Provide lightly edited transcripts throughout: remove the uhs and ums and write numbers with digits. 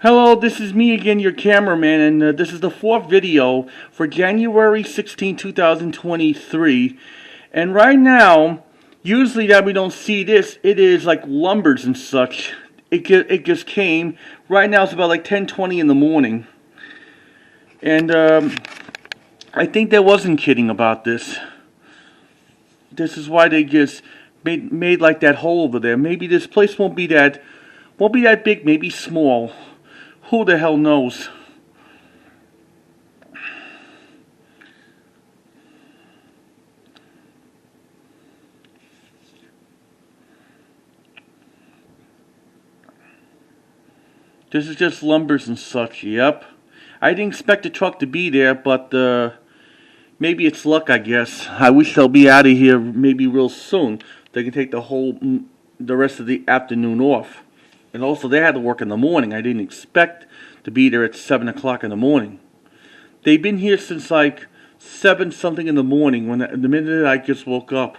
Hello, this is me again, your cameraman, and this is the fourth video for January 16, 2023. And right now, usually that we don't see this, it is like lumbers and such. It just came. Right now it's about like 10:20 in the morning. And I think they wasn't kidding about this. This is why they just made like that hole over there. Maybe this place won't be that big, maybe small. Who the hell knows? This is just lumbers and such, yep. I didn't expect the truck to be there, but maybe it's luck, I guess. I wish they'll be out of here maybe real soon. They can take the rest of the afternoon off. And also, they had to work in the morning. I didn't expect to be there at 7 o'clock in the morning. They've been here since like 7 something in the morning, the minute I just woke up.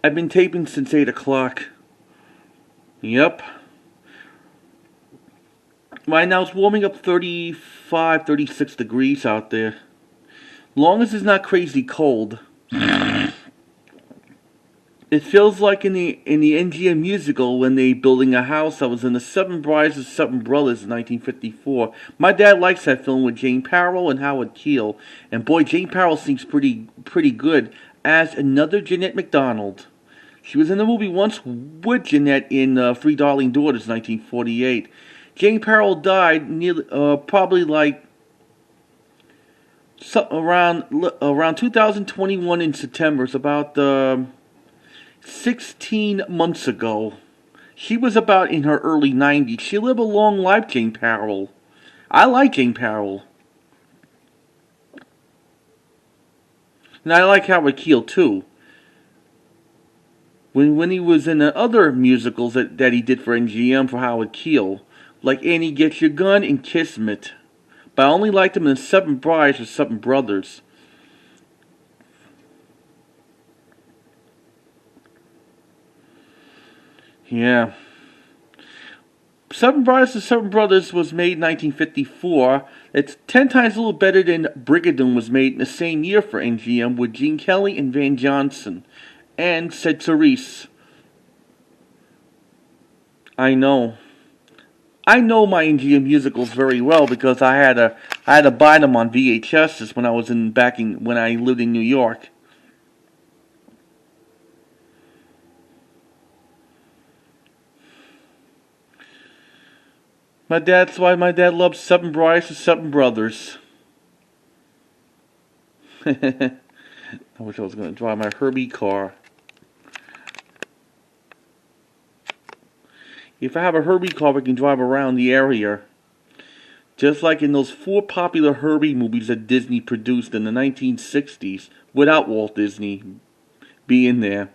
I've been taping since 8 o'clock. Yep. Right now it's warming up 35, 36 degrees out there. Long as it's not crazy cold. It feels like in the NGM musical when they building a house. I was in the Seven Brides and Seven Brothers in 1954. My dad likes that film with Jane Powell and Howard Keel. And boy, Jane Powell seems pretty good as another Jeanette MacDonald. She was in the movie once with Jeanette in Three Darling Daughters, 1948. Jane Powell died nearly, probably like around 2021 in September. It's about 16 months ago. She was about in her early 90s. She lived a long life, Jane Powell. I like Jane Powell. And I like Howard Keel too. When he was in the other musicals that he did for NGM for Howard Keel, like Annie Gets Your Gun and Kismet. But I only liked him in Seven Brides or Seven Brothers. Yeah. Seven Brides and Seven Brothers was made in 1954. It's 10 times a little better than Brigadoon was made in the same year for NGM with Gene Kelly and Van Johnson. And Sid Therese. I know my NGM musicals very well because I had to buy them on VHSs when I was when I lived in New York. That's why my dad loves Seven Brides and Seven Brothers. I wish I was going to drive my Herbie car. If I have a Herbie car, we can drive around the area. Just like in those 4 popular Herbie movies that Disney produced in the 1960s, without Walt Disney being there.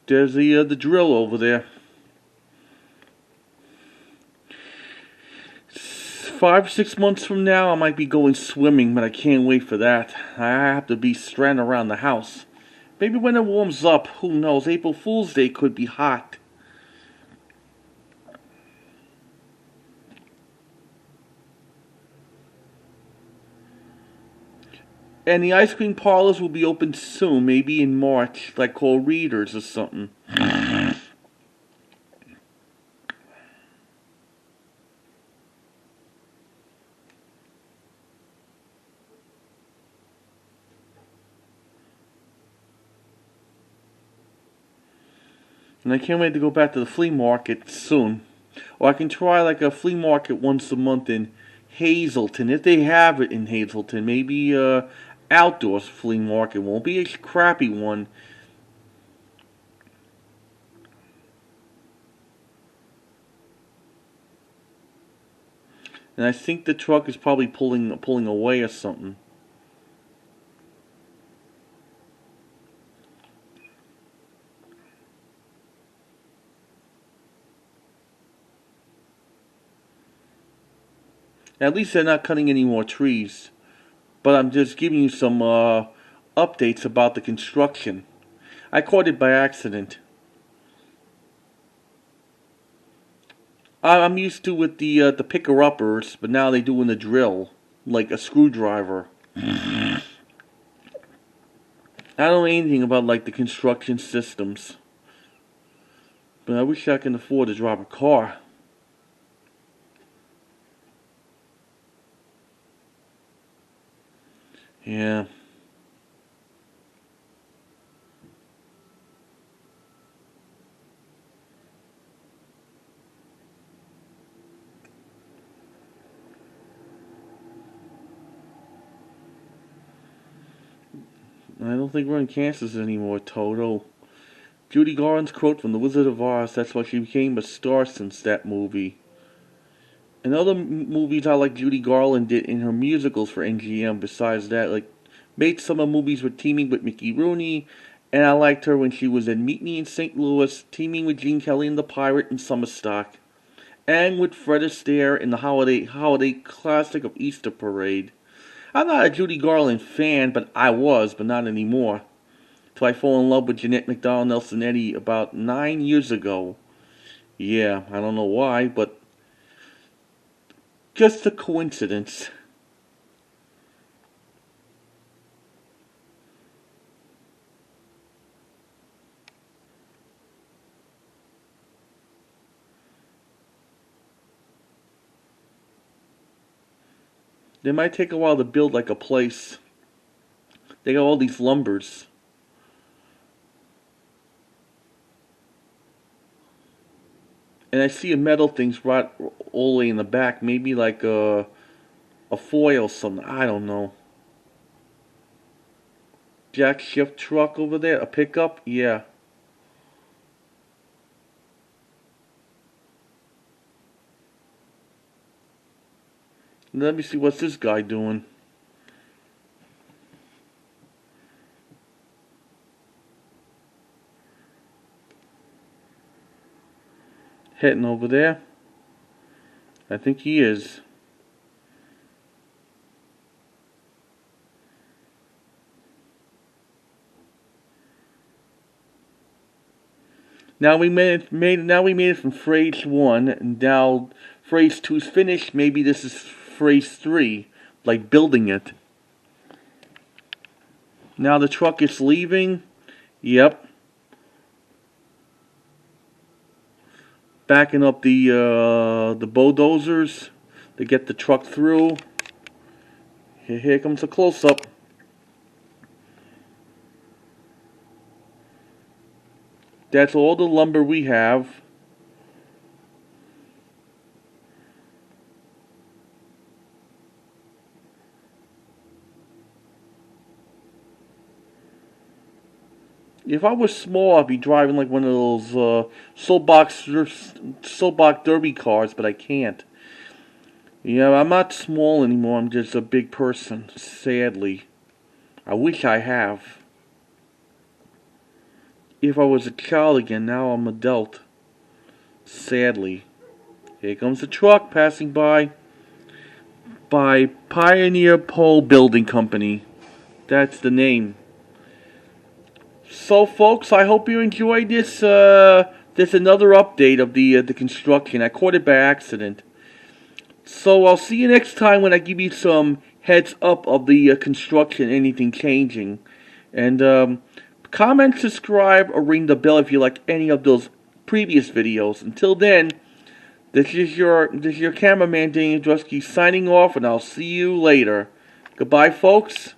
There's the drill over there. 5, 6 months from now, I might be going swimming, but I can't wait for that. I have to be stranded around the house. Maybe when it warms up, who knows? April Fool's Day could be hot. And the ice cream parlors will be open soon, maybe in March, like called Readers or something. And I can't wait to go back to the flea market soon. Or I can try like a flea market once a month in Hazleton. If they have it in Hazleton, maybe outdoors flea market. Won't be a crappy one. And I think the truck is probably pulling away or something. At least they're not cutting any more trees. But I'm just giving you some updates about the construction. I caught it by accident. I'm used to with the picker-uppers, but now they doing the drill, like a screwdriver. I don't know anything about like the construction systems, but I wish I could afford to drive a car. Yeah. I don't think we're in Kansas anymore, Toto. Judy Garland's quote from The Wizard of Oz, that's why she became a star since that movie. And other movies I like Judy Garland did in her musicals for MGM besides that, like made summer movies with teaming with Mickey Rooney, and I liked her when she was in Meet Me in St. Louis, teaming with Gene Kelly and the Pirate in Summer Stock, and with Fred Astaire in the holiday classic of Easter Parade. I'm not a Judy Garland fan, but I was, but not anymore. Till I fell in love with Jeanette MacDonald Nelson Eddy about 9 years ago. Yeah, I don't know why, but just a coincidence. They might take a while to build like a place. They got all these lumbers. And I see a metal things right all the way in the back. Maybe like a foil or something. I don't know. Jack shift truck over there. A pickup? Yeah. Let me see what's this guy doing. Heading over there. I think he is. Now we made it from phrase 1, and now phrase 2 is finished. Maybe this is phrase 3, like building it. Now the truck is leaving. Yep. Backing up the bulldozers to get the truck through. Here comes a close-up. That's all the lumber we have. If I was small, I'd be driving like one of those soapbox derby cars, but I can't. Yeah, I'm not small anymore. I'm just a big person, sadly. I wish I have. If I was a child again, now I'm an adult. Sadly. Here comes the truck passing by Pioneer Pole Building Company. That's the name. So, folks, I hope you enjoyed this. This another update of the construction. I caught it by accident. So I'll see you next time when I give you some heads up of the construction, anything changing, and comment, subscribe, or ring the bell if you like any of those previous videos. Until then, this is your cameraman Daniel Drusky signing off, and I'll see you later. Goodbye, folks.